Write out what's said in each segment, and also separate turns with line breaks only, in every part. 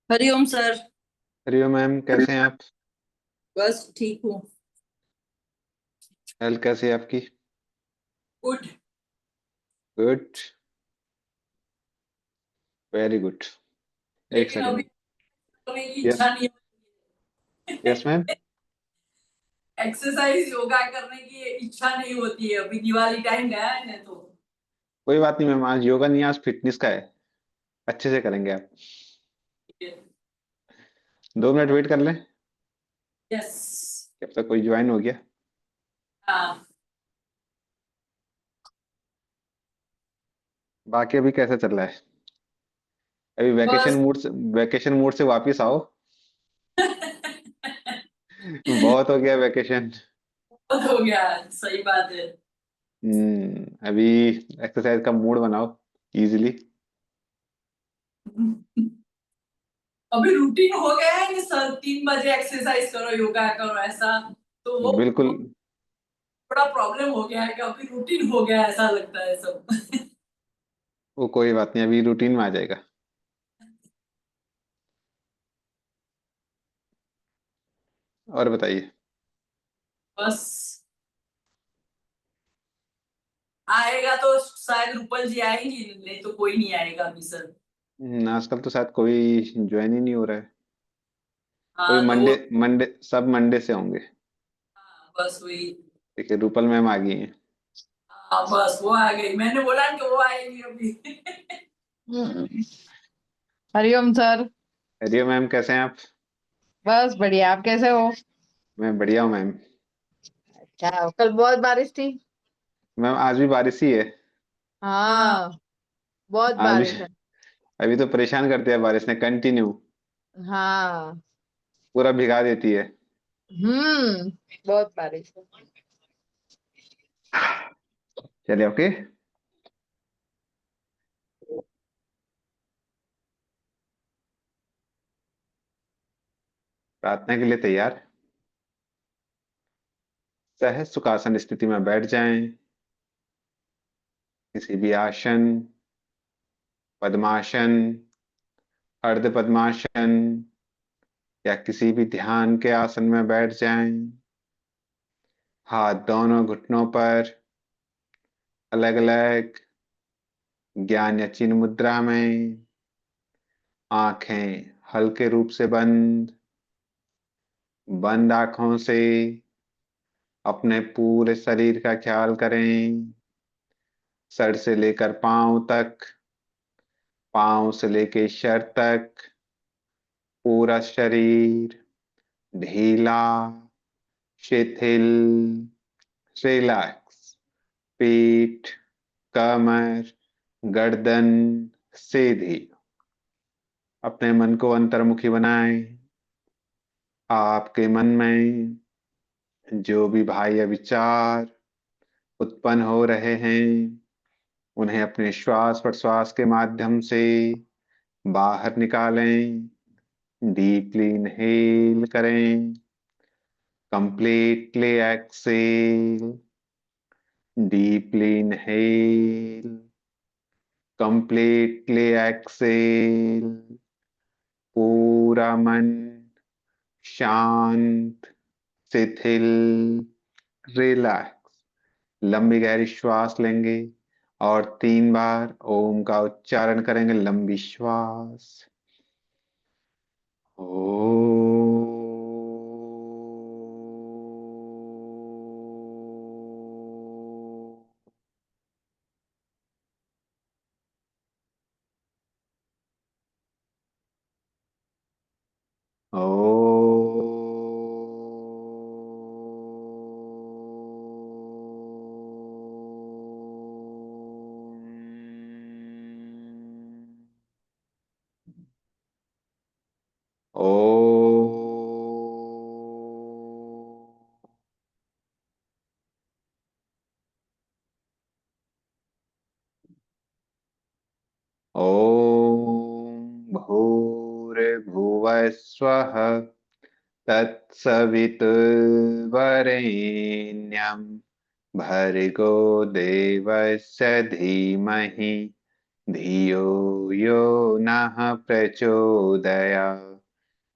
Hariom sir.
Hariom ma'am, कैसे हैं आप?
बस ठीक हूँ।
हेल्थ कैसी है आपकी?
गुड।
गुड। Very good. एक
लेकिन अभी
सेकंड।
करने की
यस।
इच्छा नहीं
यस मैम।
होती। एक्सरसाइज योगा करने की इच्छा नहीं होती है। अभी दिवाली टाइम गया है ना तो।
कोई बात नहीं मैम, आज योगा नहीं, आज फिटनेस का है। अच्छे से करेंगे आप। 2 मिनट वेट कर लें।
यस।
जब तक कोई ज्वाइन हो गया।
हाँ।
बाकी अभी कैसा चल रहा है? अभी
बस।
वैकेशन मूड से वापिस आओ। बहुत हो गया वैकेशन।
बहुत हो गया। सही बात है।
अभी एक्सरसाइज का मूड बनाओ इजीली।
अभी रूटीन हो गया है कि सर 3 बजे एक्सरसाइज करो योगा करो ऐसा। तो वो
बिल्कुल।
थोड़ा प्रॉब्लम हो गया है कि अभी रूटीन हो गया है, ऐसा लगता है सब।
वो कोई बात नहीं, अभी रूटीन में आ जाएगा। और बताइए।
बस आएगा तो शायद रूपल जी आएंगी, नहीं तो कोई नहीं आएगा अभी सर।
आजकल तो शायद कोई ज्वाइन ही नहीं हो रहा है। अभी
हाँ तो
मंडे
वो।
मंडे सब मंडे से होंगे।
हाँ, बस वही।
देखिए रूपल मैम आ गई हैं।
हाँ बस वो आ गई, मैंने बोला कि वो आएगी अभी।
हम्म। हरिओम सर।
हरिओम मैम, कैसे हैं आप?
बस बढ़िया, आप कैसे हो?
मैं बढ़िया हूँ मैम।
क्या कल बहुत बारिश थी?
मैम आज भी बारिश ही है।
हाँ।
हाँ, बहुत
आज भी।
बारिश है।
अभी तो परेशान करती है बारिश ने, कंटिन्यू
हाँ।
पूरा भिगा देती है।
हम्म। बहुत बारिश है।
चलिए ओके। प्रार्थना के लिए तैयार। सहज सुखासन स्थिति में बैठ जाएं। किसी भी आसन, पद्मासन, अर्ध पद्मासन या किसी भी ध्यान के आसन में बैठ जाएं। हाथ दोनों घुटनों पर अलग अलग ज्ञान या चिन्ह मुद्रा में। आंखें हल्के रूप से बंद। बंद आंखों से अपने पूरे शरीर का ख्याल करें। सर से लेकर पांव तक, पांव से लेकर सर तक, पूरा शरीर ढीला, शिथिल, रिलैक्स। पीठ, कमर, गर्दन सीधी। अपने मन को अंतर्मुखी बनाएं। आपके मन में जो भी बाह्य विचार उत्पन्न हो रहे हैं, उन्हें अपने श्वास प्रश्वास के माध्यम से बाहर निकालें। डीपली इनहेल करें। Completely exhale. Deeply inhale. Completely exhale. पूरा मन शांत, शिथिल, रिलैक्स। लंबी गहरी श्वास लेंगे और 3 बार ओम का उच्चारण करेंगे। लंबी श्वास। ओ। ओ। ओ। ॐ भूर्भुवः स्वः तत्सवितुर्वरेण्यं भर्गो देवस्य धीमहि धियो यो नः प्रचोदयात्।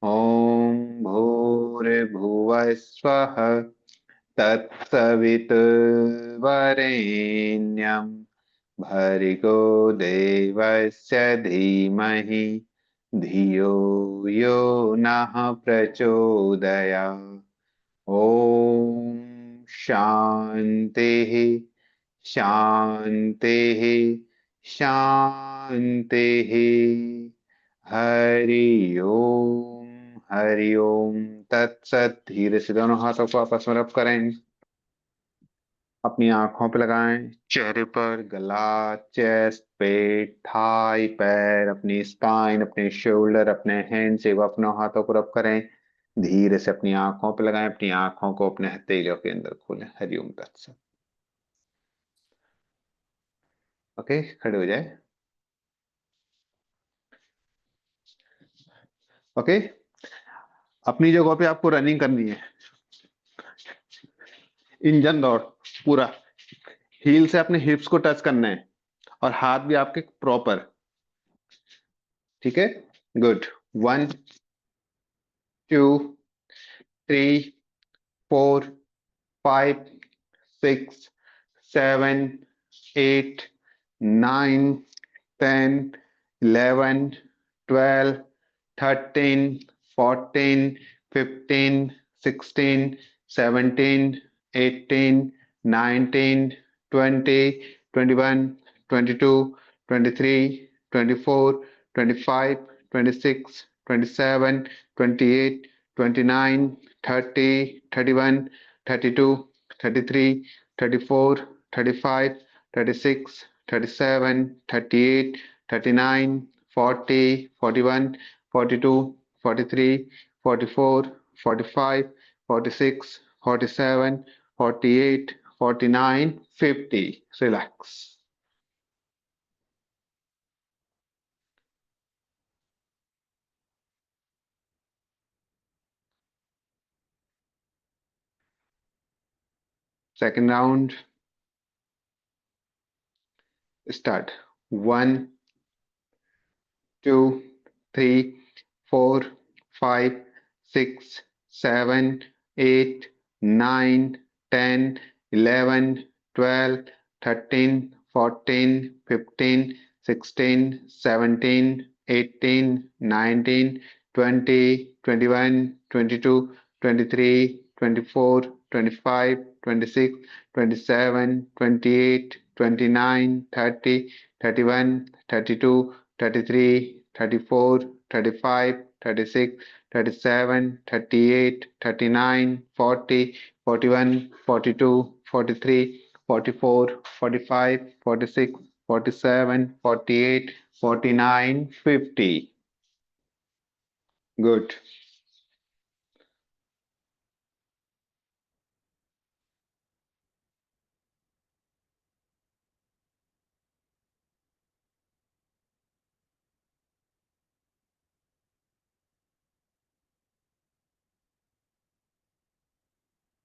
ॐ भूर्भुवः स्वः तत्सवितुर्वरेण्यं भर्गो देवस्य धीमहि धियो यो नः प्रचोदयात्। ॐ शान्तिः शान्तिः शान्तिः। हरि ओम तत्सत। धीरे से दोनों हाथों को आपस में रब करें, अपनी आंखों पे लगाएं, चेहरे पर, गला, चेस्ट, पेट, थाई, पैर, अपनी स्पाइन, अपने शोल्डर, अपने हैंड से अपनों हाथों को रब करें। धीरे से अपनी आंखों पे लगाएं, अपनी आंखों को अपने हथेलियों के अंदर खोलें। हरिओम तत्सत। ओके, खड़े हो जाए। ओके, अपनी जगह पे आपको रनिंग करनी है, इंजन दौड़ पूरा। हील से अपने हिप्स को टच करना है और हाथ भी आपके प्रॉपर। ठीक है, good. 1 2 3 4 5 6 7 8 9 10 11 12 13 14 15 16 17 18 19 20 21 22 23 24 25 26 27 28 29 30 31 32 33 34 35 36 37 38 39 40 41 42 43 44 45 46 47 48 49 50. Relax. Second round. Start. 1 2 3 4 5 6 7 8 9 10 11 12 13 14 15 16 17 18 19 20 21 22 23 24 25 26 27 28 29 30 31 32 33 34 35 36 37 38 39 40 41 42 43 44 45 46 47 48 49 50. Good.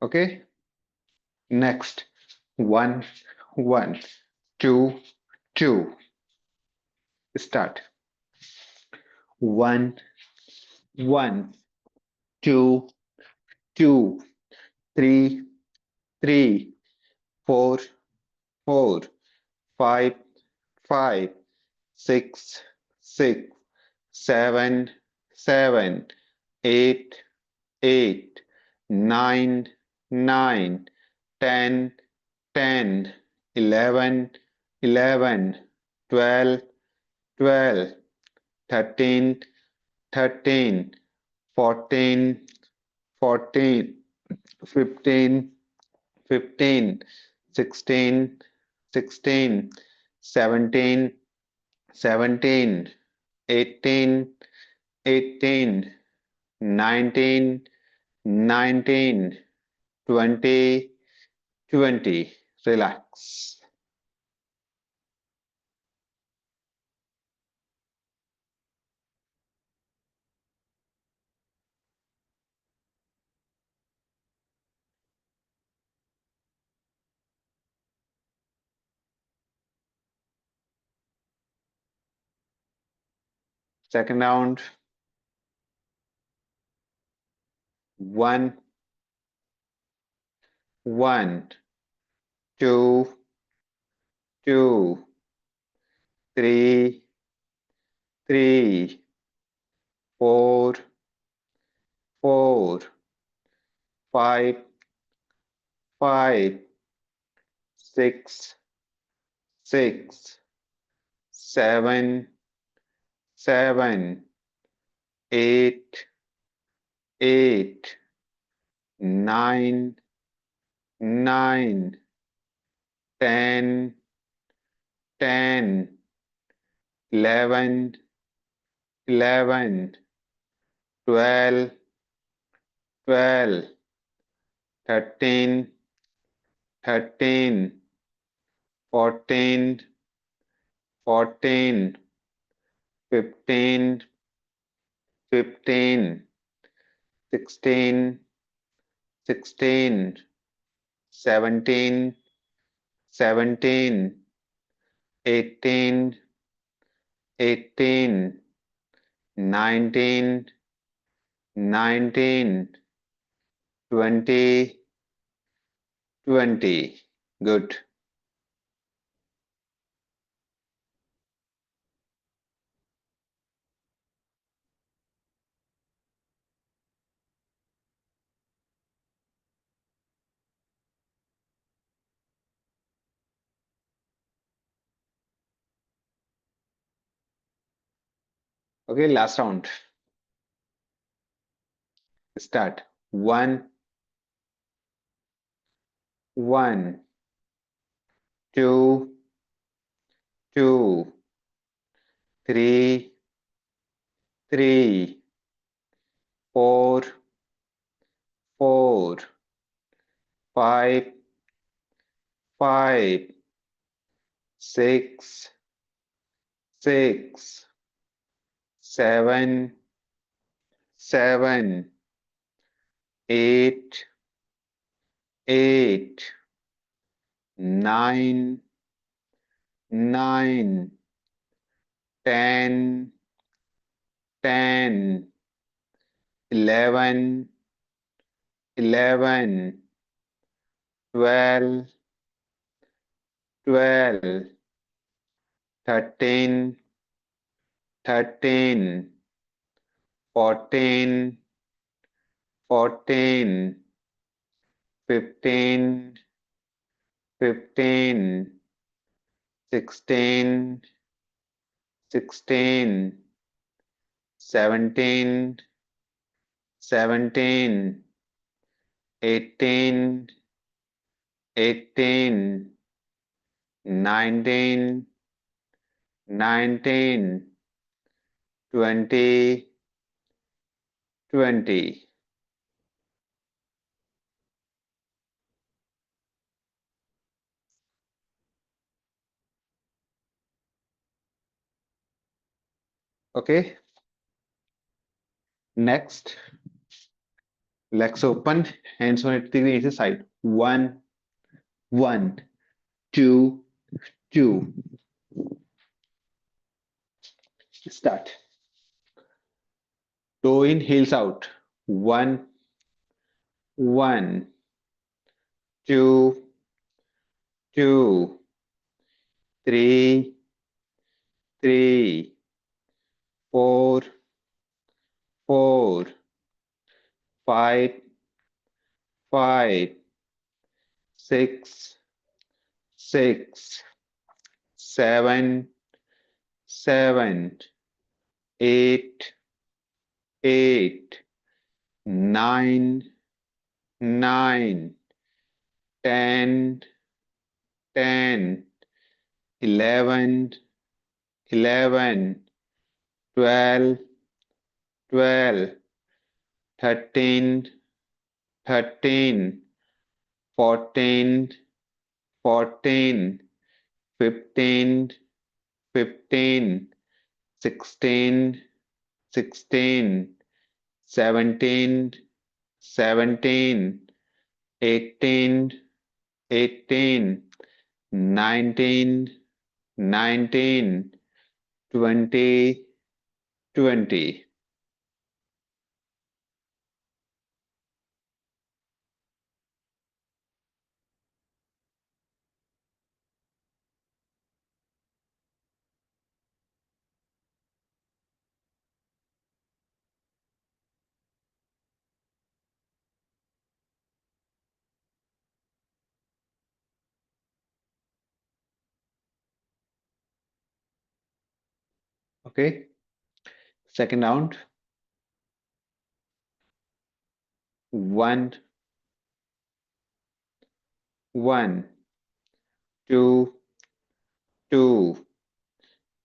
Okay. Next. 1 1 2 2. Start. 1 1 2 2 3 3 4 4 5 5 6 6 7 7 8 8 9 9 10 10 11 11 12 12 13 13 14 14 15 15 16 16 17 17 18 18 19 19 20 20. Relax. Second round. 1, 1, 2, 2, 3, 3, 4, 4, 5, 5, 6, 6, 7, 7, 8, 8, 9, 9, 10, 10, 11, 11, 12, 12, 13, 13, 14, 14, 15, 15, 16, 16, 17, 17, 18, 18, 19, 19, 20, 20. Good. Okay, last round. Start. 1, 1, 2, 2, 3, 3, 4, 4, 5, 5, 6, 6, 7, 7, 8, 8, 9, 9, 10, 10, 11, 11, 12, 12, 13, 13, 14, 14, 15, 15, 16, 16, 17, 17, 18, 18, 19, 19, 20, 20. Okay. Next, legs open, hands on each side. 1, 1, 2, 2. Start. Toe in, heels out. 1, 1, 2, 2, 3, 3, 4, 4, 5, 5, 6, 6, 7, 7, 8, 8, 9, 9, 10, 10, 11, 11, 12, 12, 13, 13, 14, 14, 15, 15, 16, 16, 17, 17, 18, 18, 19, 19, 20, 20. Okay. Second round. 1, 1, 2, 2,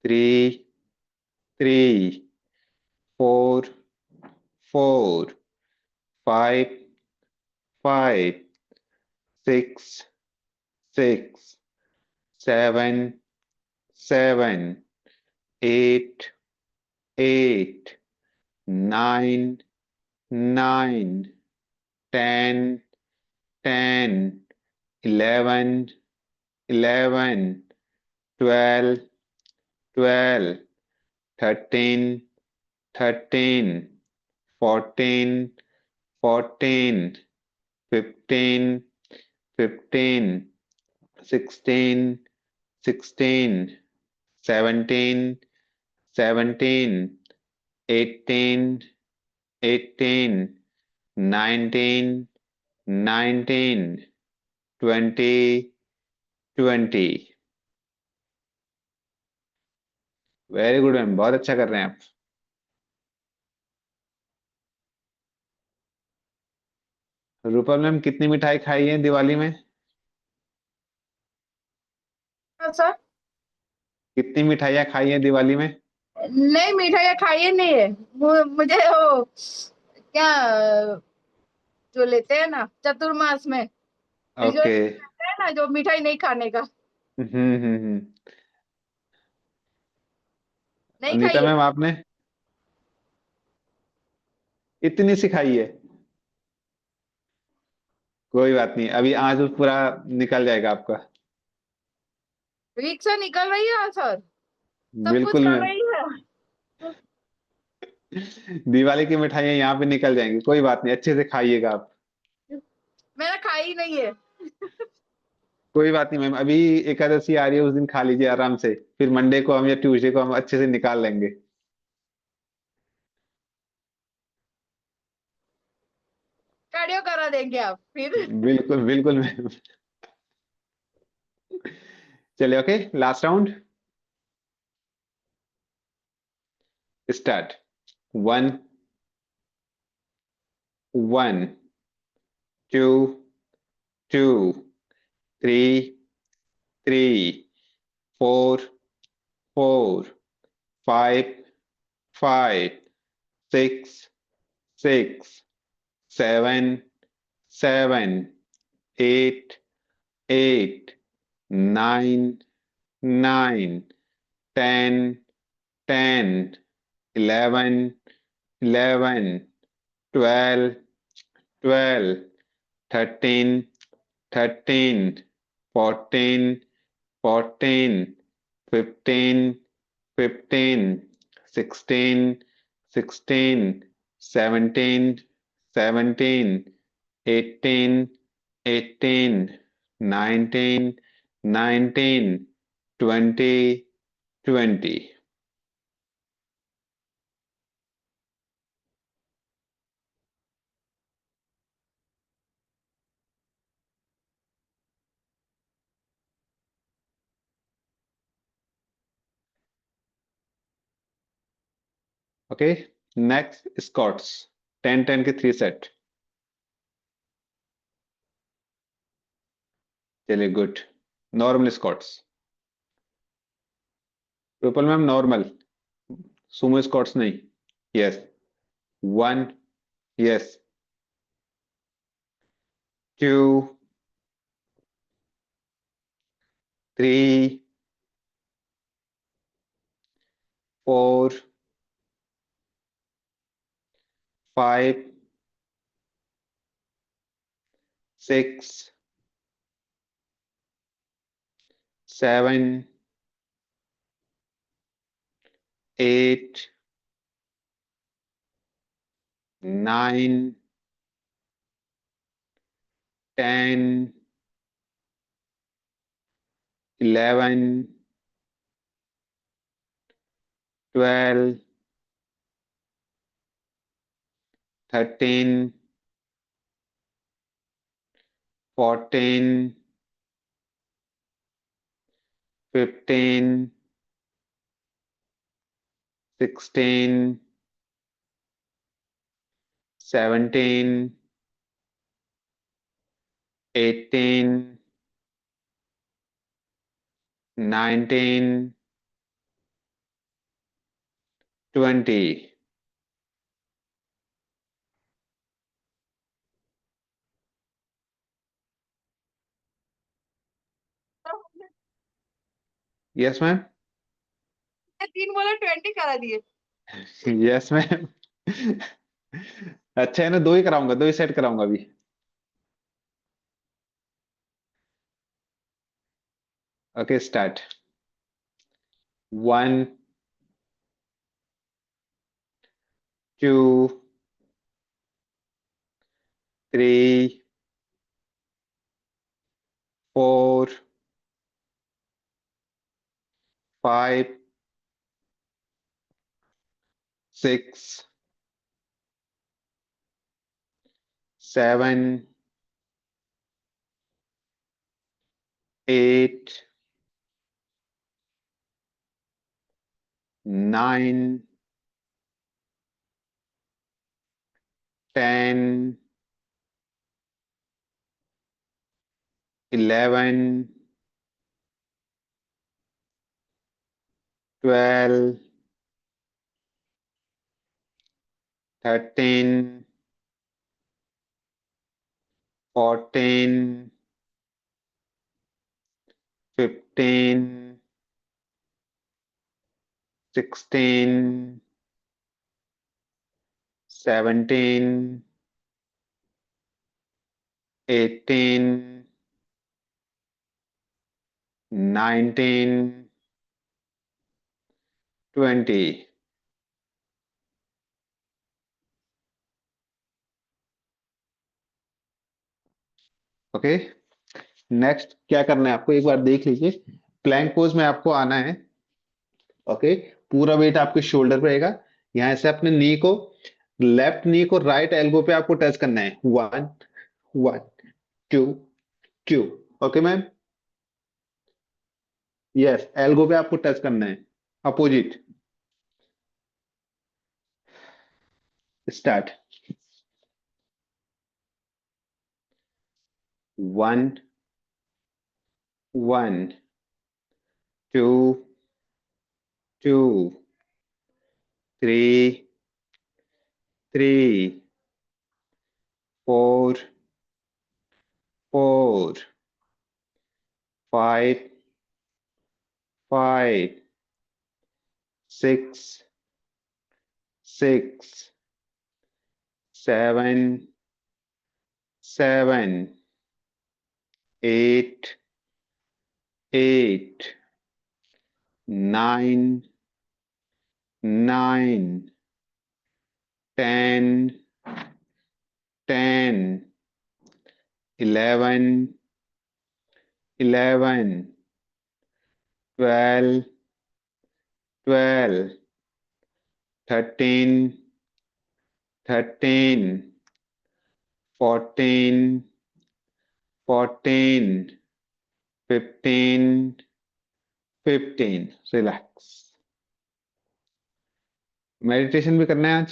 3, 3, 4, 4, 5, 5, 6, 6, 7, 7, 8, 8, 9, 9, 10, 10, 11, 11, 12, 12, 13, 13, 14, 14, 15, 15, 16, 16, 17, 17, 18, 18, 19, 19, 20, 20. Very good ma'am, बहुत अच्छा कर रहे हैं आप. Rupal ma'am, कितनी मिठाई खाई है दिवाली में?
हाँ सर,
कितनी मिठाइयाँ खाई हैं दिवाली में?
नहीं मिठाइयाँ खाई ही नहीं है। मुझे वो क्या जो लेते हैं ना चतुर्मास में
ओके.
रिजल्ट है ना, जो मिठाई नहीं खाने का,
हम्म.
नहीं
अनीता
खाई है।
मैम, आपने इतनी सी खाई है? कोई बात नहीं, अभी आंच पूरा निकल जाएगा आपका.
रिक्शा निकल रही है सर, सब कुछ
बिल्कुल
कर
मैम.
रही है।
दिवाली की मिठाइयाँ यहाँ पे निकल जाएंगी, कोई बात नहीं, अच्छे से खाइएगा आप.
मैंने खाई नहीं है।
कोई बात नहीं मैम, अभी एकादशी आ रही है, उस दिन खा लीजिए आराम से, फिर मंडे को हम या ट्यूसडे को हम अच्छे से निकाल लेंगे.
कार्डियो करा देंगे आप फिर।
बिल्कुल बिल्कुल मैम. चलिए, okay, last round start. 1, 1, 2, 2, 3, 3, 4, 4, 5, 5, 6, 6, 7, 7, 8, 8, 9, 9, 10, 10, 11, 11, 12, 12, 13, 13, 14, 14, 15, 15, 16, 16, 17, 17, 18, 18, 19, 19, 20, 20. Okay, next Scots. 10 10 के 3 सेट. चलिए, good. Normal squats. Triple ma'am normal, sumo squats नहीं. यस. 1, यस. 2, 3, 4, 5, 6, 7, 8, 9, 10, 11, 12, 13, 14, 15, 16, 17, 18, 19, 20. Yes, ma'am.
3 बोला 20 करा दिए।
Yes, ma'am. अच्छा है ना, दो ही कराऊंगा, दो ही सेट कराऊंगा अभी। Okay, start. 1, 2, 3, 4, 5, 6, 7, 8, 9, 10, 11, 12, 13, 14, 15, 16, 17, 18, 19, 20. ओके, नेक्स्ट क्या करना है आपको, एक बार देख लीजिए। प्लैंक पोज में आपको आना है। ओके, पूरा वेट आपके शोल्डर पे रहेगा। यहां से अपने नी को, लेफ्ट नी को राइट एल्बो पे आपको टच करना है। 1, 1, 2, 2। ओके मैम, यस, एल्बो पे आपको टच करना है, अपोजिट। स्टार्ट। 1, 1, 2, 2, 3, 3, 4, 4, 5, 5, 6, 6, 7, 7, 8, 8, 9, 9, 10, 10, 11, 11, 12, 12, 13, 13, 14, 14, 15, 15। रिलैक्स। मेडिटेशन भी करना है आज।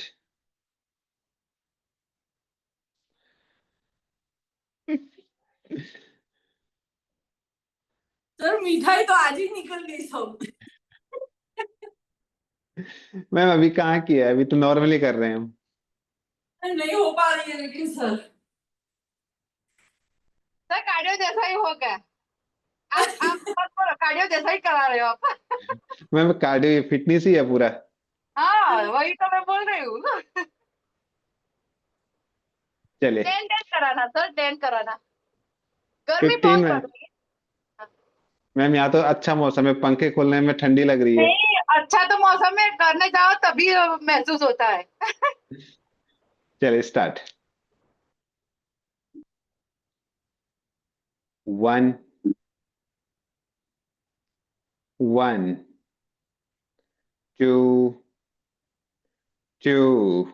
सर मिठाई तो आज ही निकल गई सब।
मैम अभी कहाँ किया है, अभी तो नॉर्मली कर रहे हैं हम।
नहीं हो पा रही है लेकिन सर।
सर कार्डियो जैसा ही हो गया। आप मत बोलो, कार्डियो जैसा ही करा रहे हो आप।
मैम कार्डियो फिटनेस ही है पूरा।
हाँ वही तो मैं बोल रही हूँ ना।
चले।
10 कराना सर, 10 कराना। गर्मी
15
बहुत
मैम।
पड़ रही है।
मैम यहाँ तो अच्छा मौसम है, पंखे खोलने में ठंडी लग रही है।
नहीं, अच्छा तो मौसम में करने जाओ तभी महसूस होता है।
चलिए start. 1 1 2 2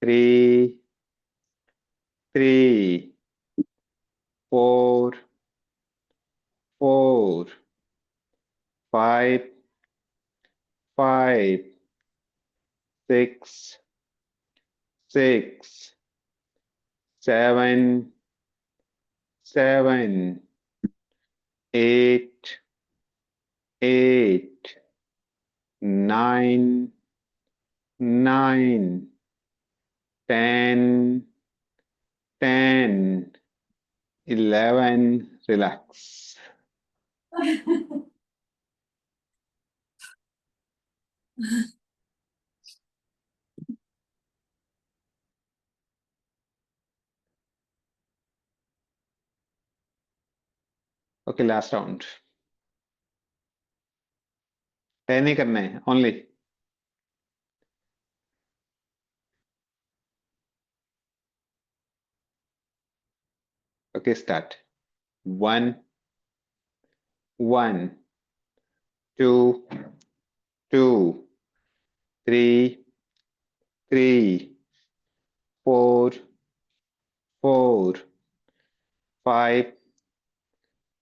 3 3 4 4 5 5 6 6 7 7 8 8 9 9 10 10 11 relax. Okay, last round. 10 ही करना है only. Okay, start. 1 1 2 2 3 3 4 4 5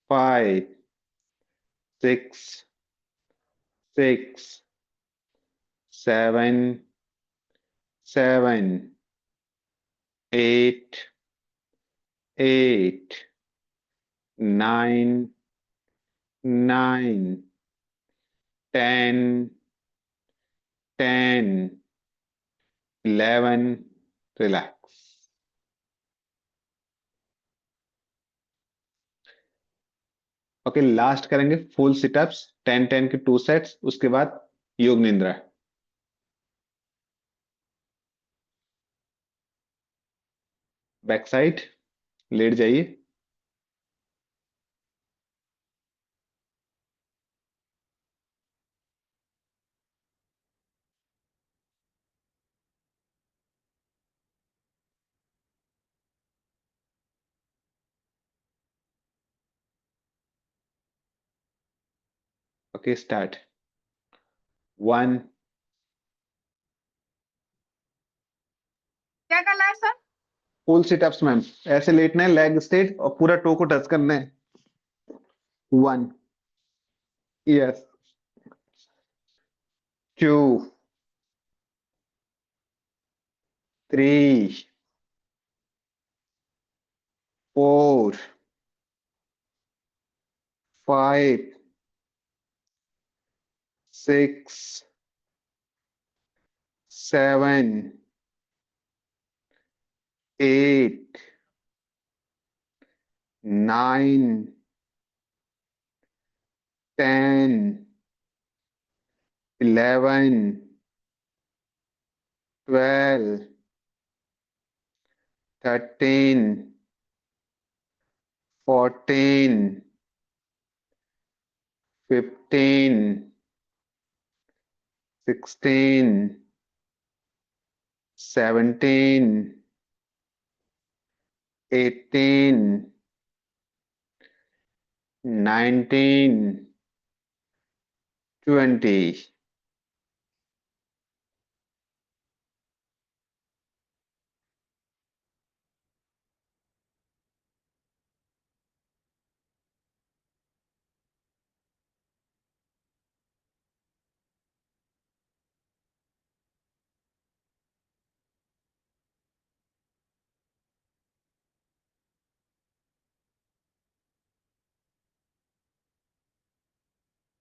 5 6 6 7 7 8 8 9 9 10 10 11 relax. Okay, last करेंगे फुल सिटअप्स 10 10 के 2 सेट्स, उसके बाद योग निद्रा। बैक साइड लेट जाइए। Okay, start. 1
क्या करना है सर?
फुल सिटअप्स मैम, ऐसे लेटना है, लेग स्ट्रेट और पूरा टो को टच करना है। 1 yes 2 3 4 5 6 7 8 9 10 11 12 13 14 15 16 17 18 19 20.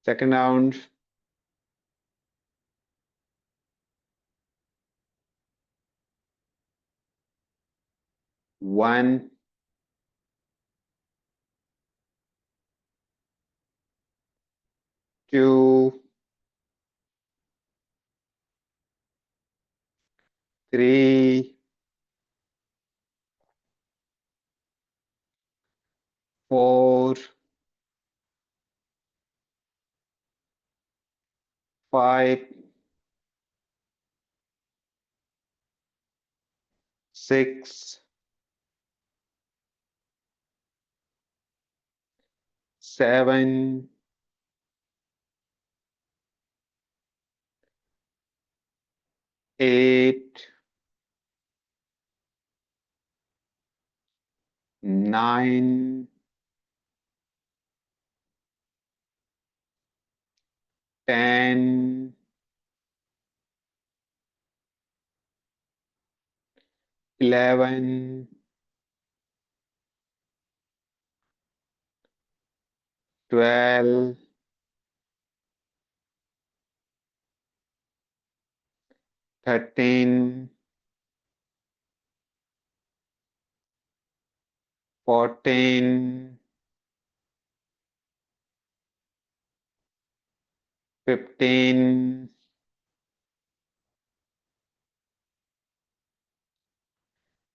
Second round. 1 2 3 4 5 6, 7, 8, 9, 10, 11, 12, 13, 14, 15,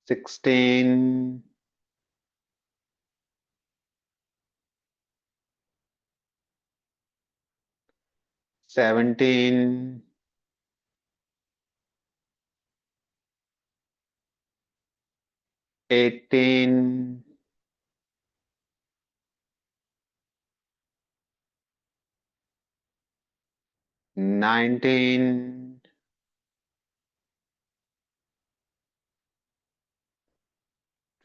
16, 17, 18, 19,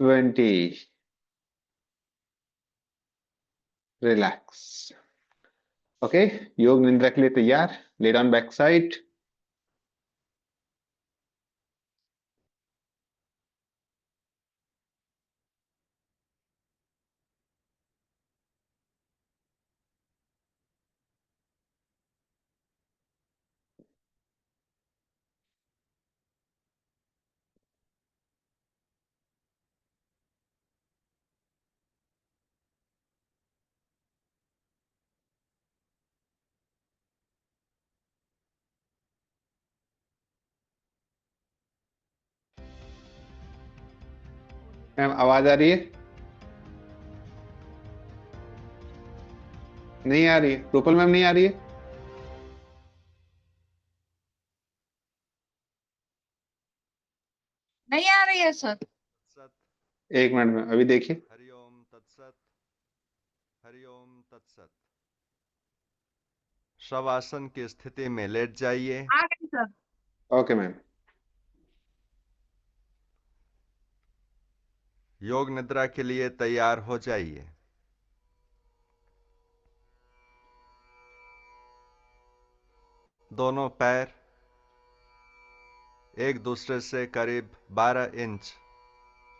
20. Relax. Okay, योग निद्रा के लिए तैयार। Lay down back side. Ma'am आवाज आ रही है? नहीं आ रही है? रूपल मैम नहीं आ रही है?
नहीं आ रही है सर।
तत्सत।
एक मिनट में, अभी देखिए।
हरिओम तत्सत। हरिओम तत्सत। शवासन की स्थिति में लेट जाइए।
आ गई सर।
Okay ma'am.
योग निद्रा के लिए तैयार हो जाइए। दोनों पैर एक दूसरे से करीब 12 इंच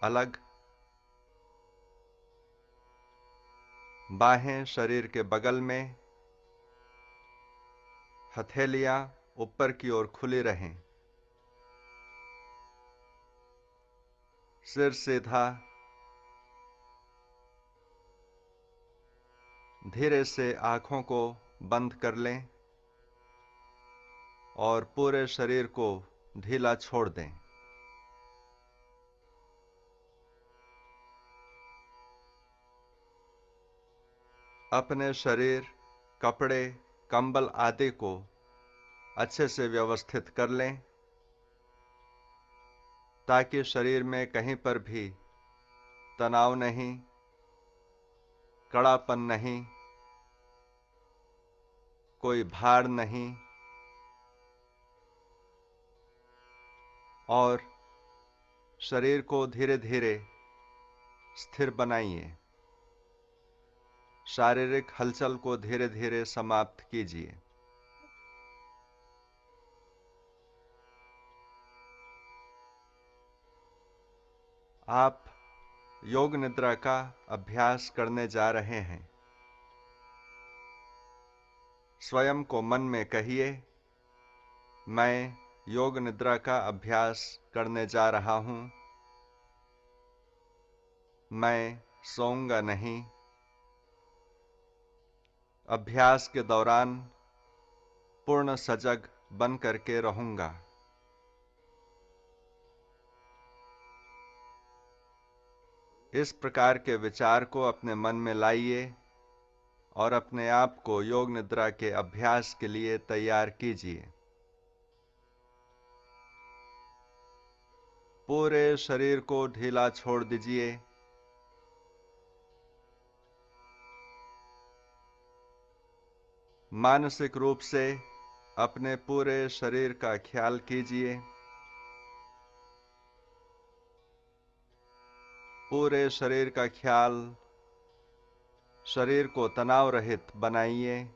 अलग। बाहें शरीर के बगल में। हथेलियां ऊपर की ओर खुली रहें। सिर सीधा। धीरे से आंखों को बंद कर लें और पूरे शरीर को ढीला छोड़ दें। अपने शरीर, कपड़े, कंबल आदि को अच्छे से व्यवस्थित कर लें ताकि शरीर में कहीं पर भी तनाव नहीं, कड़ापन नहीं, कोई भार नहीं और शरीर को धीरे धीरे स्थिर बनाइए। शारीरिक हलचल को धीरे धीरे समाप्त कीजिए। आप योग निद्रा का अभ्यास करने जा रहे हैं। स्वयं को मन में कहिए, मैं योग निद्रा का अभ्यास करने जा रहा हूं। मैं सोऊंगा नहीं। अभ्यास के दौरान पूर्ण सजग बन करके रहूंगा। इस प्रकार के विचार को अपने मन में लाइए और अपने आप को योग निद्रा के अभ्यास के लिए तैयार कीजिए। पूरे शरीर को ढीला छोड़ दीजिए। मानसिक रूप से अपने पूरे शरीर का ख्याल कीजिए। पूरे शरीर का ख्याल, शरीर को तनाव रहित बनाइए।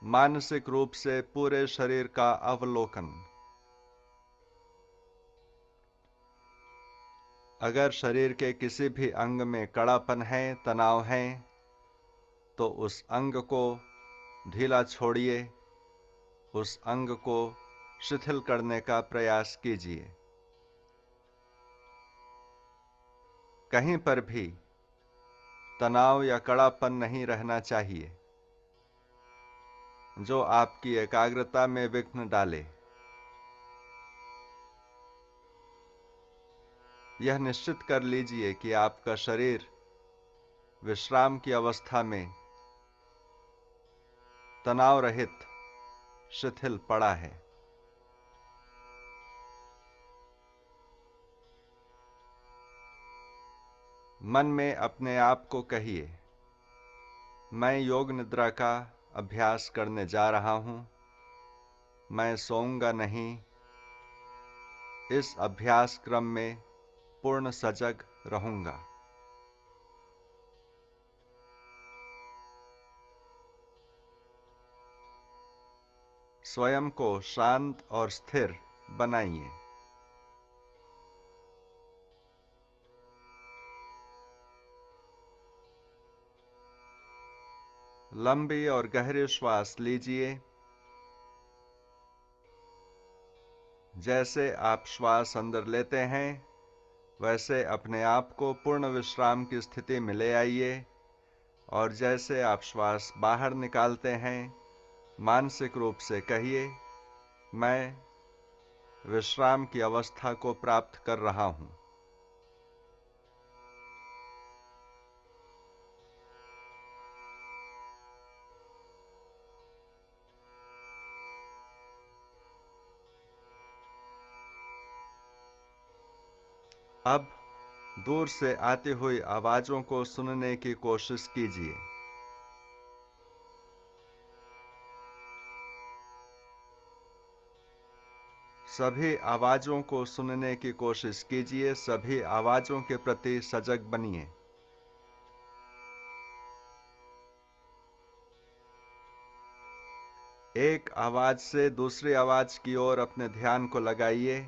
मानसिक रूप से पूरे शरीर का अवलोकन। अगर शरीर के किसी भी अंग में कड़ापन है, तनाव है, तो उस अंग को ढीला छोड़िए, उस अंग को शिथिल करने का प्रयास कीजिए। कहीं पर भी तनाव या कड़ापन नहीं रहना चाहिए जो आपकी एकाग्रता में विघ्न डाले। यह निश्चित कर लीजिए कि आपका शरीर विश्राम की अवस्था में तनाव रहित शिथिल पड़ा है। मन में अपने आप को कहिए, मैं योग निद्रा का अभ्यास करने जा रहा हूं, मैं सोऊंगा नहीं। इस अभ्यास क्रम में पूर्ण सजग रहूंगा। स्वयं को शांत और स्थिर बनाइए। लंबी और गहरी श्वास लीजिए। जैसे आप श्वास अंदर लेते हैं, वैसे अपने आप को पूर्ण विश्राम की स्थिति में ले आइए, और जैसे आप श्वास बाहर निकालते हैं, मानसिक रूप से कहिए, मैं विश्राम की अवस्था को प्राप्त कर रहा हूं। अब दूर से आती हुई आवाजों को सुनने की कोशिश कीजिए। सभी आवाजों को सुनने की कोशिश कीजिए, सभी आवाजों के प्रति सजग बनिए। एक आवाज से दूसरी आवाज की ओर अपने ध्यान को लगाइए।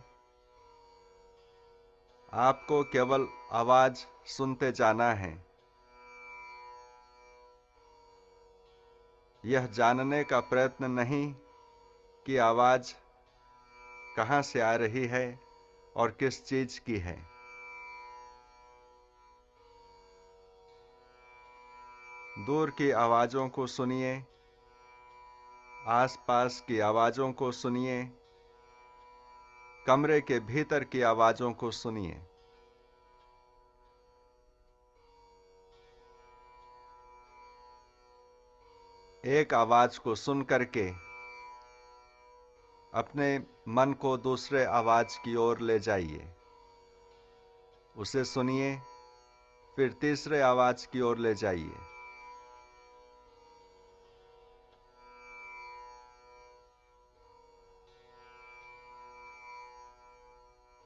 आपको केवल आवाज सुनते जाना है। यह जानने का प्रयत्न नहीं कि आवाज कहां से आ रही है और किस चीज की है। दूर की आवाजों को सुनिए, आसपास की आवाजों को सुनिए, कमरे के भीतर की आवाजों को सुनिए। एक आवाज को सुन करके अपने मन को दूसरे आवाज की ओर ले जाइए। उसे सुनिए, फिर तीसरे आवाज की ओर ले जाइए।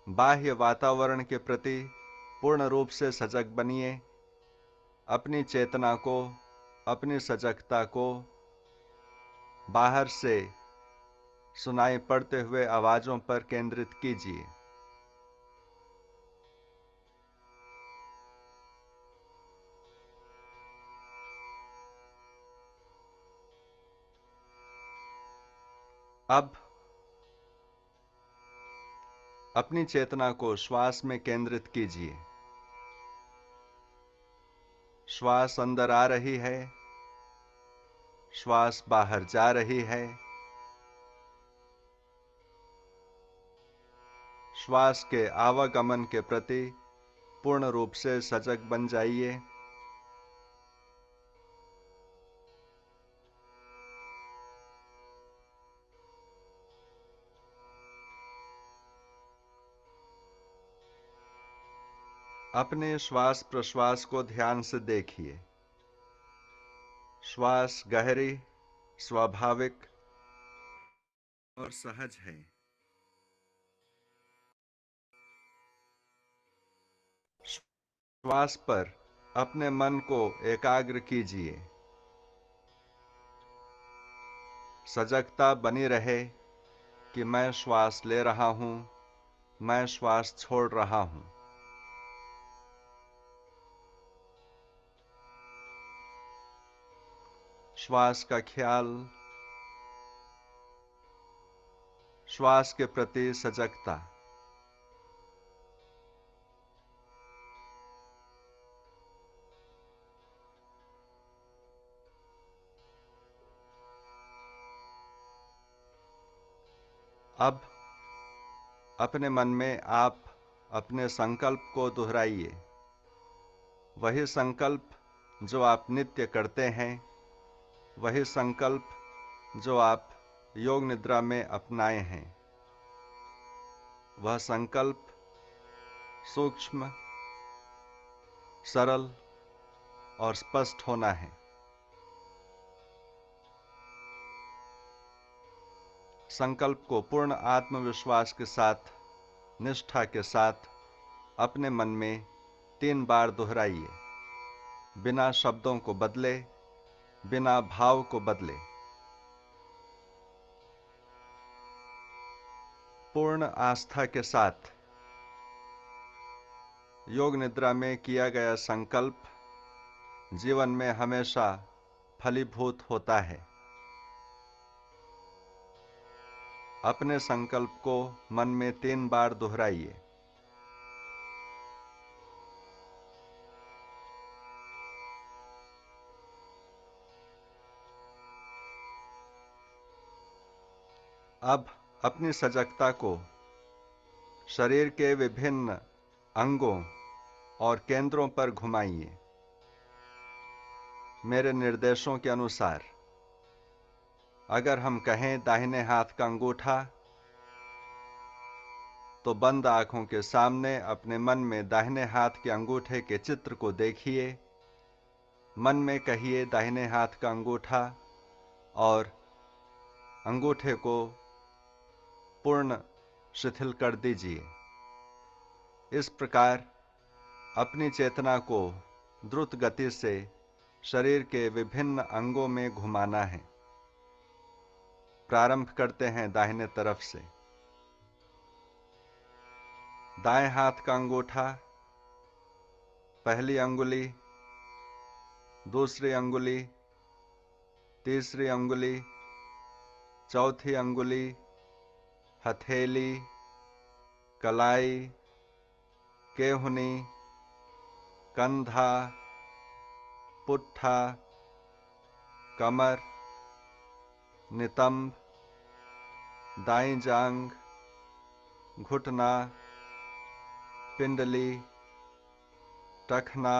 बाह्य वातावरण के प्रति पूर्ण रूप से सजग बनिए। अपनी चेतना को, अपनी सजगता को बाहर से सुनाई पड़ते हुए आवाजों पर केंद्रित कीजिए। अब अपनी चेतना को श्वास में केंद्रित कीजिए। श्वास अंदर आ रही है, श्वास बाहर जा रही है। श्वास के आवागमन के प्रति पूर्ण रूप से सजग बन जाइए। अपने श्वास प्रश्वास को ध्यान से देखिए। श्वास गहरी, स्वाभाविक और सहज है। श्वास पर अपने मन को एकाग्र कीजिए। सजगता बनी रहे कि मैं श्वास ले रहा हूं, मैं श्वास छोड़ रहा हूं। श्वास का ख्याल, श्वास के प्रति सजगता। अब अपने मन में आप अपने संकल्प को दोहराइए। वही संकल्प जो आप नित्य करते हैं, वही संकल्प जो आप योग निद्रा में अपनाए हैं। वह संकल्प सूक्ष्म, सरल और स्पष्ट होना है। संकल्प को पूर्ण आत्मविश्वास के साथ, निष्ठा के साथ अपने मन में 3 बार दोहराइए। बिना शब्दों को बदले, बिना भाव को बदले। पूर्ण आस्था के साथ योग निद्रा में किया गया संकल्प जीवन में हमेशा फलीभूत होता है। अपने संकल्प को मन में 3 बार दोहराइए। अब अपनी सजगता को शरीर के विभिन्न अंगों और केंद्रों पर घुमाइए। मेरे निर्देशों के अनुसार अगर हम कहें दाहिने हाथ का अंगूठा, तो बंद आंखों के सामने अपने मन में दाहिने हाथ के अंगूठे के चित्र को देखिए। मन में कहिए दाहिने हाथ का अंगूठा और अंगूठे को पूर्ण शिथिल कर दीजिए। इस प्रकार अपनी चेतना को द्रुत गति से शरीर के विभिन्न अंगों में घुमाना है। प्रारंभ करते हैं दाहिने तरफ से। दाएं हाथ का अंगूठा, पहली अंगुली, दूसरी अंगुली, तीसरी अंगुली, चौथी अंगुली, हथेली, कलाई, केहुनी, कंधा, पुट्ठा, कमर, नितंब, दाईं जांघ, घुटना, पिंडली, टखना,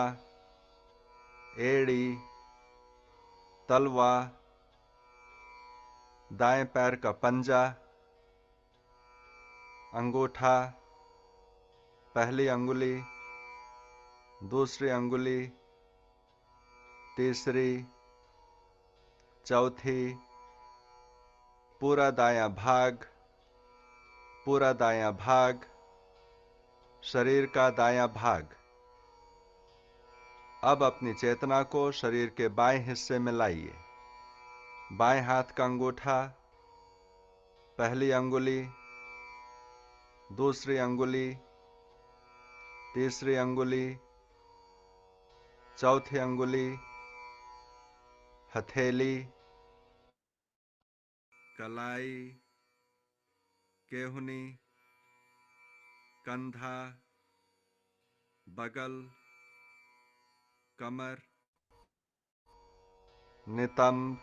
एड़ी, तलवा, दाएं पैर का पंजा, अंगूठा, पहली अंगुली, दूसरी अंगुली, तीसरी, चौथी, पूरा दायां भाग, पूरा दायां भाग, शरीर का दायां भाग। अब अपनी चेतना को शरीर के बाएं हिस्से में लाइए। बाएं हाथ का अंगूठा, पहली अंगुली, दूसरी अंगुली, तीसरी अंगुली, चौथी अंगुली, हथेली, कलाई, केहुनी, कंधा, बगल, कमर, नितंब,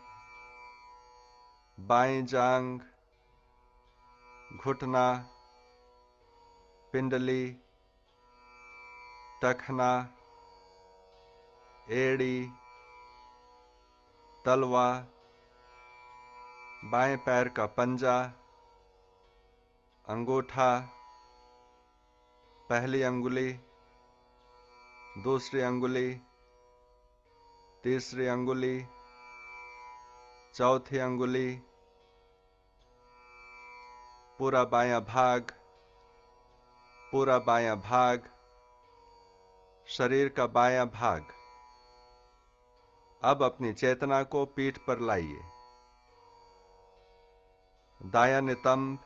बाईं जांघ, घुटना, पिंडली, टखना, एड़ी, तलवा, बाएं पैर का पंजा, अंगूठा, पहली अंगुली, दूसरी अंगुली, तीसरी अंगुली, चौथी अंगुली, पूरा बायां भाग, पूरा बायां भाग, शरीर का बायां भाग। अब अपनी चेतना को पीठ पर लाइए। दायां नितंब,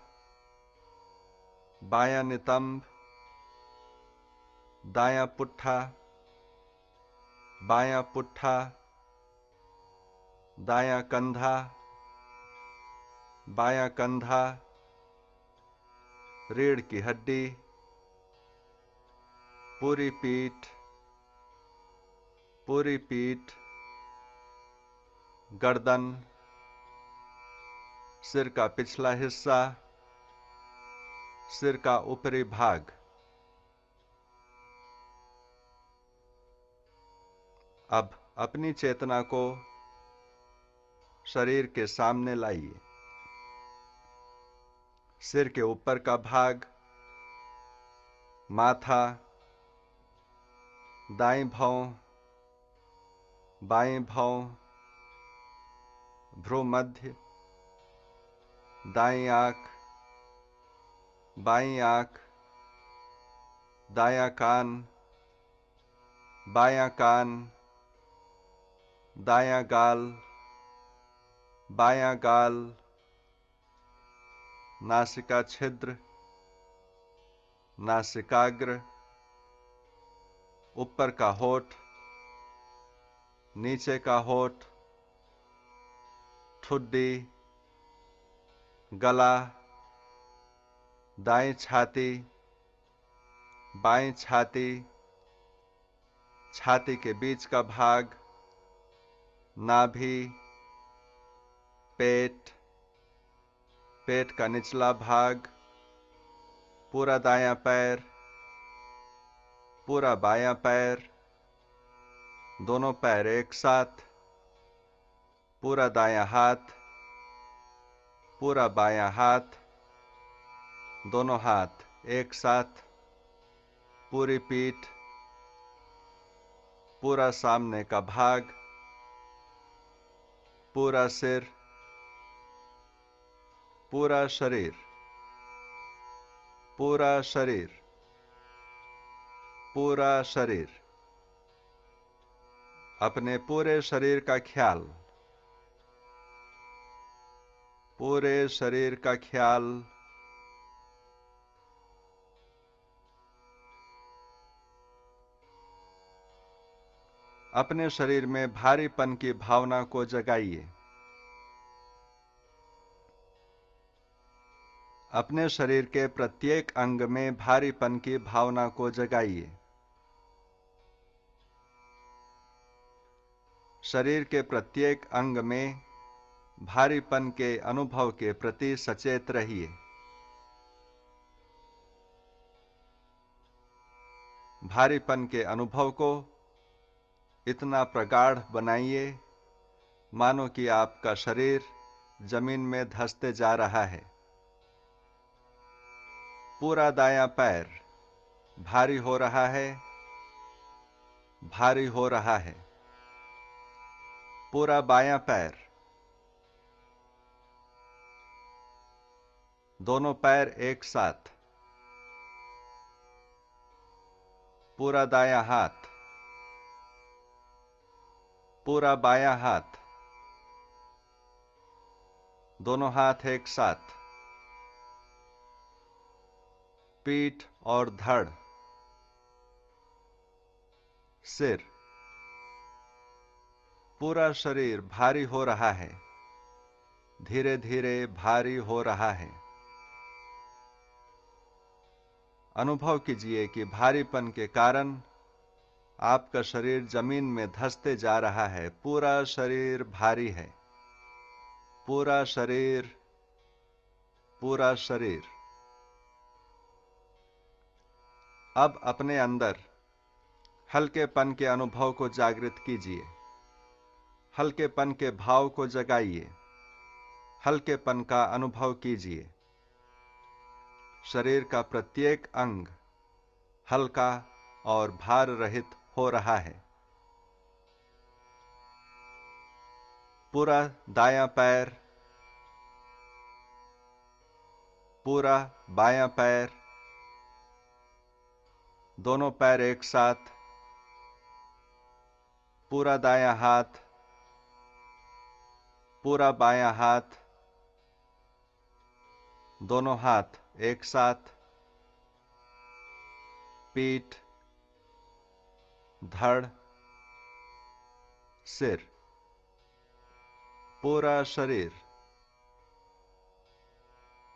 बायां नितंब, दायां पुट्ठा, बायां पुट्ठा, दायां कंधा, बायां कंधा, रीढ़ की हड्डी, पूरी पीठ, पूरी पीठ, गर्दन, सिर का पिछला हिस्सा, सिर का ऊपरी भाग। अब अपनी चेतना को शरीर के सामने लाइए। सिर के ऊपर का भाग, माथा, दाईं भौं, बाईं भौं, भ्रूमध्य, दाईं आंख, बाईं आंख, दायां कान, बायां कान, दायां गाल, बायां गाल, नासिका छिद्र, नासिकाग्र, ऊपर का होठ, नीचे का होठ, ठुड्डी, गला, दाईं छाती, बाईं छाती, छाती के बीच का भाग, नाभि, पेट, पेट का निचला भाग, पूरा दायां पैर, पूरा बायां पैर, दोनों पैर एक साथ, पूरा दायां हाथ, पूरा बायां हाथ, दोनों हाथ एक साथ, पूरी पीठ, पूरा सामने का भाग, पूरा सिर, पूरा शरीर, पूरा शरीर, पूरा शरीर। अपने पूरे शरीर का ख्याल, पूरे शरीर का ख्याल। अपने शरीर में भारीपन की भावना को जगाइए। अपने शरीर के प्रत्येक अंग में भारीपन की भावना को जगाइए। शरीर के प्रत्येक अंग में भारीपन के अनुभव के प्रति सचेत रहिए। भारीपन के अनुभव को इतना प्रगाढ़ बनाइए मानो कि आपका शरीर जमीन में धंसते जा रहा है। पूरा दायां पैर भारी हो रहा है, भारी हो रहा है। पूरा बायां पैर, दोनों पैर एक साथ, पूरा दायां हाथ, पूरा बायां हाथ, दोनों हाथ एक साथ, पीठ और धड़, सिर, पूरा शरीर भारी हो रहा है, धीरे धीरे भारी हो रहा है। अनुभव कीजिए कि भारीपन के कारण आपका शरीर जमीन में धंसते जा रहा है। पूरा शरीर भारी है, पूरा शरीर, पूरा शरीर। अब अपने अंदर हल्केपन के अनुभव को जागृत कीजिए। हल्केपन के भाव को जगाइए। हल्केपन का अनुभव कीजिए। शरीर का प्रत्येक अंग हल्का और भार रहित हो रहा है। पूरा दायां पैर, पूरा बायां पैर, दोनों पैर एक साथ, पूरा दायां हाथ, पूरा बायां हाथ, दोनों हाथ एक साथ, पीठ, धड़, सिर, पूरा शरीर।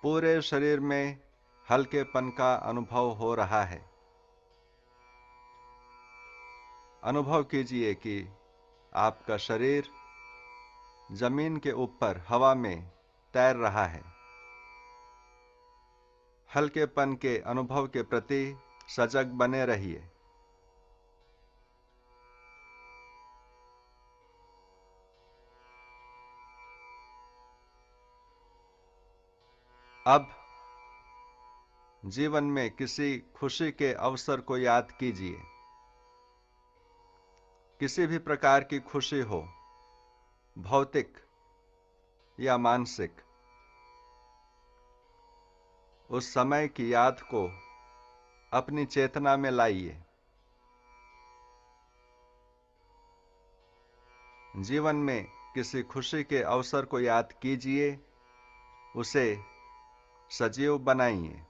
पूरे शरीर में हल्केपन का अनुभव हो रहा है। अनुभव कीजिए कि आपका शरीर जमीन के ऊपर हवा में तैर रहा है। हल्केपन के अनुभव के प्रति सजग बने रहिए। अब जीवन में किसी खुशी के अवसर को याद कीजिए। किसी भी प्रकार की खुशी हो, भौतिक या मानसिक, उस समय की याद को अपनी चेतना में लाइए। जीवन में किसी खुशी के अवसर को याद कीजिए, उसे सजीव बनाइए।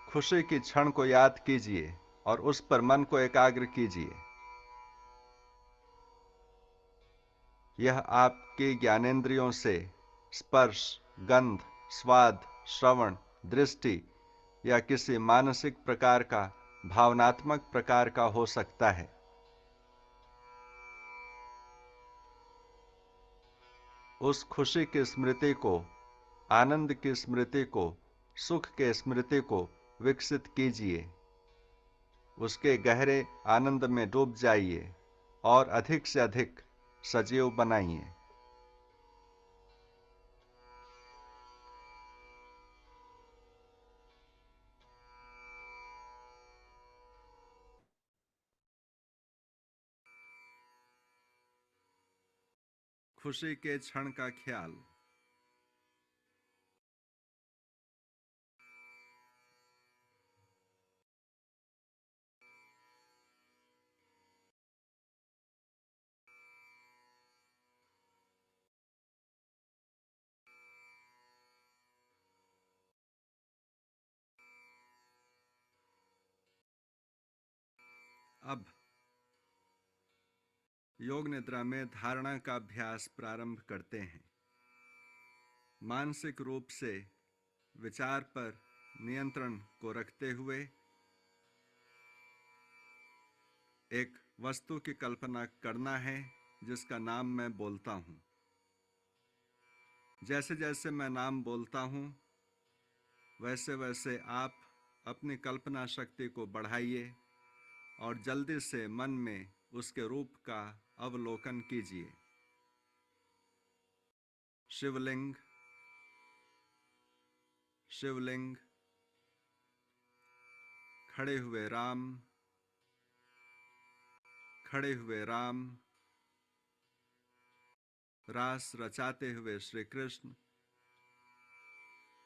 खुशी की क्षण को याद कीजिए और उस पर मन को एकाग्र कीजिए। यह आपकी ज्ञानेंद्रियों से स्पर्श, गंध, स्वाद, श्रवण, दृष्टि या किसी मानसिक प्रकार का, भावनात्मक प्रकार का हो सकता है। उस खुशी की स्मृति को, आनंद की स्मृति को, सुख के स्मृति को विकसित कीजिए। उसके गहरे आनंद में डूब जाइए और अधिक से अधिक सजीव बनाइए। खुशी के क्षण का ख्याल। अब योग निद्रा में धारणा का अभ्यास प्रारंभ करते हैं। मानसिक रूप से विचार पर नियंत्रण को रखते हुए एक वस्तु की कल्पना करना है जिसका नाम मैं बोलता हूं। जैसे जैसे मैं नाम बोलता हूं, वैसे वैसे आप अपनी कल्पना शक्ति को बढ़ाइए और जल्दी से मन में उसके रूप का अवलोकन कीजिए। शिवलिंग, शिवलिंग, खड़े हुए राम, खड़े हुए राम, रास रचाते हुए श्री कृष्ण,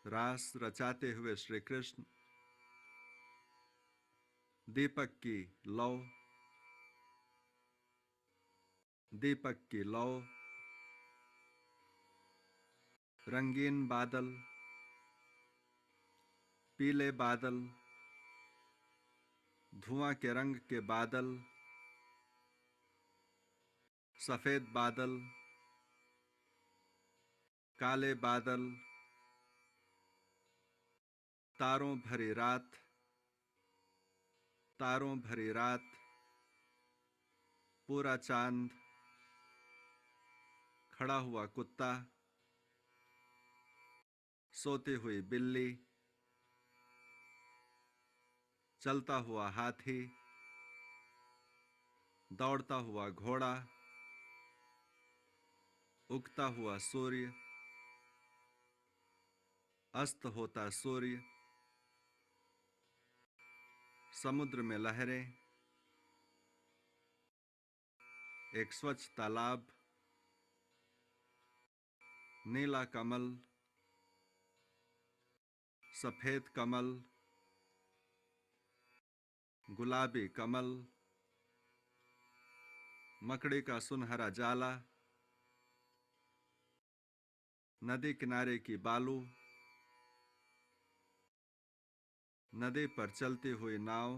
रास रचाते हुए श्री कृष्ण, दीपक की लौ, दीपक की लौ, रंगीन बादल, पीले बादल, धुआं के रंग के बादल, सफेद बादल, काले बादल, तारों भरी रात, तारों भरी रात, पूरा चांद, खड़ा हुआ कुत्ता, सोती हुई बिल्ली, चलता हुआ हाथी, दौड़ता हुआ घोड़ा, उगता हुआ सूर्य, अस्त होता सूर्य, समुद्र में लहरें, एक स्वच्छ तालाब, नीला कमल, सफेद कमल, गुलाबी कमल, मकड़ी का सुनहरा जाला, नदी किनारे की बालू, नदी पर चलती हुई नाव,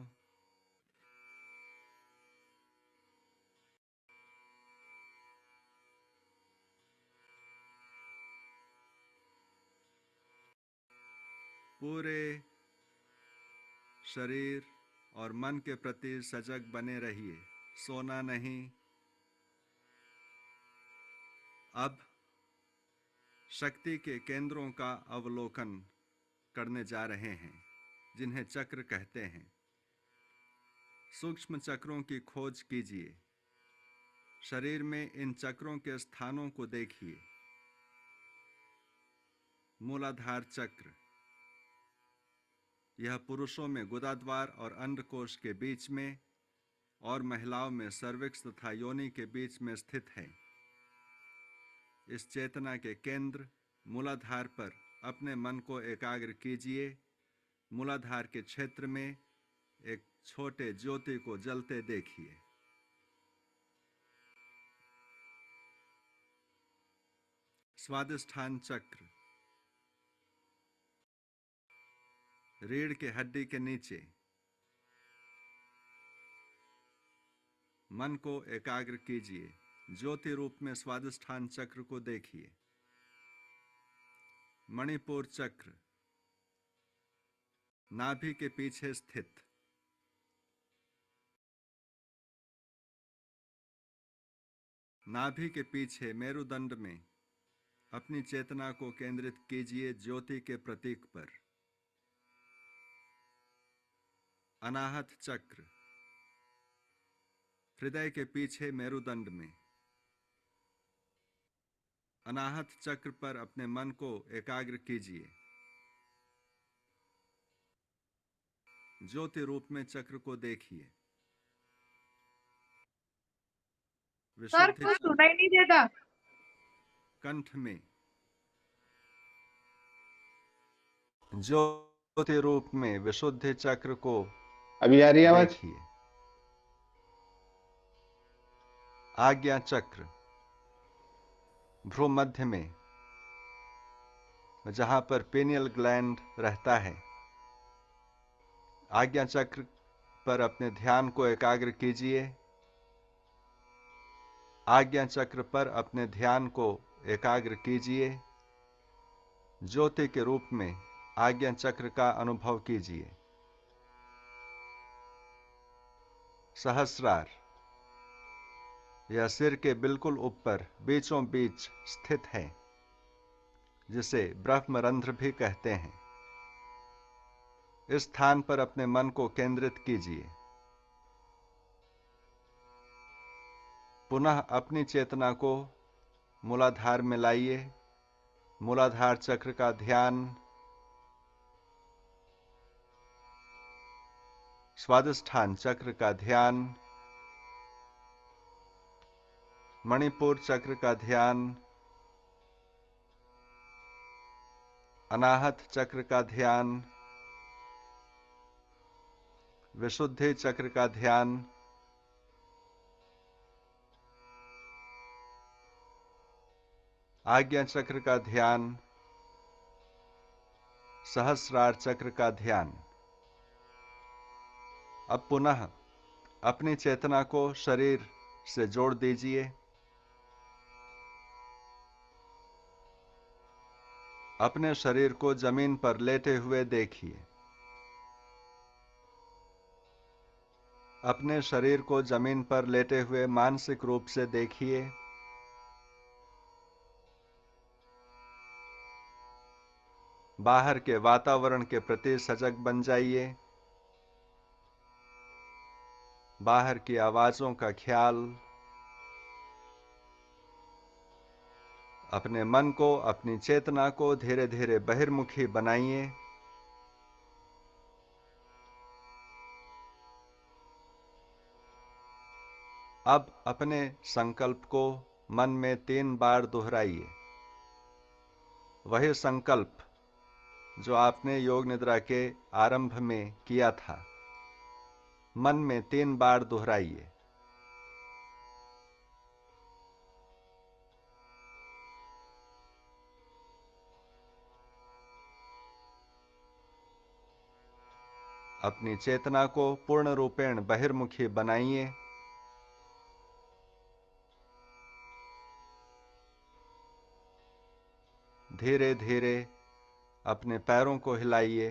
पूरे शरीर और मन के प्रति सजग बने रहिए, सोना नहीं। अब शक्ति के केंद्रों का अवलोकन करने जा रहे हैं, जिन्हें चक्र कहते हैं। सूक्ष्म चक्रों की खोज कीजिए। शरीर में इन चक्रों के स्थानों को देखिए। मूलाधार चक्र, यह पुरुषों में गुदाद्वार और अंडकोश के बीच में और महिलाओं में सर्विक्स तथा योनि के बीच में स्थित है। इस चेतना के केंद्र मूलाधार पर अपने मन को एकाग्र कीजिए। मूलाधार के क्षेत्र में एक छोटे ज्योति को जलते देखिए। स्वादिष्ठान चक्र, रीढ़ के हड्डी के नीचे मन को एकाग्र कीजिए। ज्योति रूप में स्वादिष्ठान चक्र को देखिए। मणिपुर चक्र, नाभि के पीछे स्थित। नाभि के पीछे मेरुदंड में अपनी चेतना को केंद्रित कीजिए ज्योति के प्रतीक पर। अनाहत चक्र, हृदय के पीछे मेरुदंड में। अनाहत चक्र पर अपने मन को एकाग्र कीजिए। ज्योति रूप में चक्र को देखिए।
सर
विशुद्धि
कुछ
चक्र
सुनाई नहीं देता।
कंठ में। ज्योति रूप में विशुद्धि चक्र को
अभी आ रही है आवाज?
देखिए। आज्ञा चक्र, भ्रूमध्य में, जहां पर पेनियल ग्लैंड रहता है। आज्ञा चक्र पर अपने ध्यान को एकाग्र कीजिए। आज्ञा चक्र पर अपने ध्यान को एकाग्र कीजिए। ज्योति के रूप में आज्ञा चक्र का अनुभव कीजिए। सहस्रार, यह सिर के बिल्कुल ऊपर बीचों बीच स्थित है, जिसे ब्रह्मरंध्र भी कहते हैं। इस स्थान पर अपने मन को केंद्रित कीजिए। पुनः अपनी चेतना को मूलाधार में लाइए। मूलाधार चक्र का ध्यान, स्वादिष्ठान चक्र का ध्यान, मणिपुर चक्र का ध्यान, अनाहत चक्र का ध्यान, विशुद्धि चक्र का ध्यान, आज्ञा चक्र का ध्यान, सहस्रार चक्र का ध्यान। अब पुनः अपनी चेतना को शरीर से जोड़ दीजिए। अपने शरीर को जमीन पर लेटे हुए देखिए। अपने शरीर को जमीन पर लेटे हुए मानसिक रूप से देखिए। बाहर के वातावरण के प्रति सजग बन जाइए। बाहर की आवाजों का ख्याल, अपने मन को, अपनी चेतना को धीरे धीरे बहिर्मुखी बनाइए। अब अपने संकल्प को मन में 3 बार दोहराइए। वही संकल्प जो आपने योग निद्रा के आरंभ में किया था, मन में 3 बार दोहराइए। अपनी चेतना को पूर्ण रूपेण बहिर्मुखी बनाइए। धीरे धीरे अपने पैरों को हिलाइए,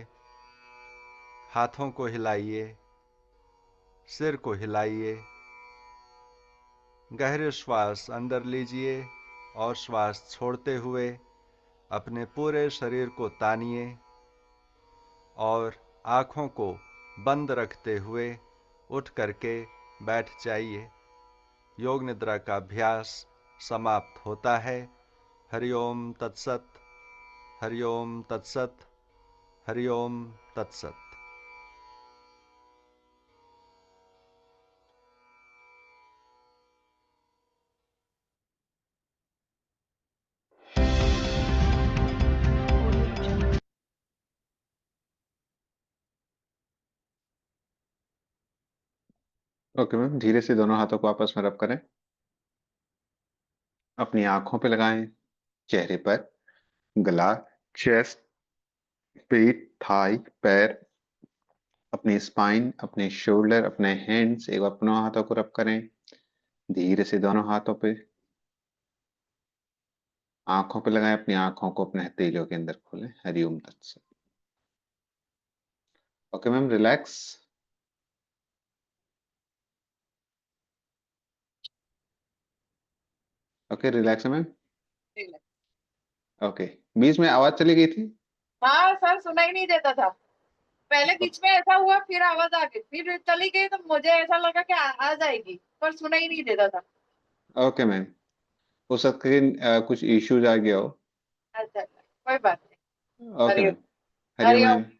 हाथों को हिलाइए, सिर को हिलाइए। गहरे श्वास अंदर लीजिए और श्वास छोड़ते हुए अपने पूरे शरीर को तानिए और आँखों को बंद रखते हुए उठ करके बैठ जाइए। योग निद्रा का अभ्यास समाप्त होता है। हरिओम तत्सत, हरिओम तत्सत, हरिओम तत्सत।
ओके मैम, धीरे से दोनों हाथों को आपस में रब करें। अपनी आंखों पे लगाएं, चेहरे पर, गला, चेस्ट, पीठ, थाई, पैर, अपनी स्पाइन, अपने शोल्डर, अपने हैंड्स, एक बार अपनों हाथों को रब करें धीरे से दोनों हाथों पे। आंखों पे लगाएं, अपनी आंखों को अपने हथेलियों के अंदर खोलें। हरिओम तत्सत। Okay ma'am, relax. Okay, relax है मैम। ओके, बीच में आवाज चली गई थी।
हाँ सर, सुनाई नहीं देता था। पहले बीच में ऐसा हुआ, फिर आवाज आ गई, फिर चली गई, तो मुझे ऐसा लगा कि आ जाएगी, पर सुनाई नहीं देता था।
ओके मैम, हो सकता है कुछ इश्यूज आ गया हो।
अच्छा, कोई बात नहीं।
Okay
Hariom.
Ma'am, Hariom
Hariom.
Ma'am.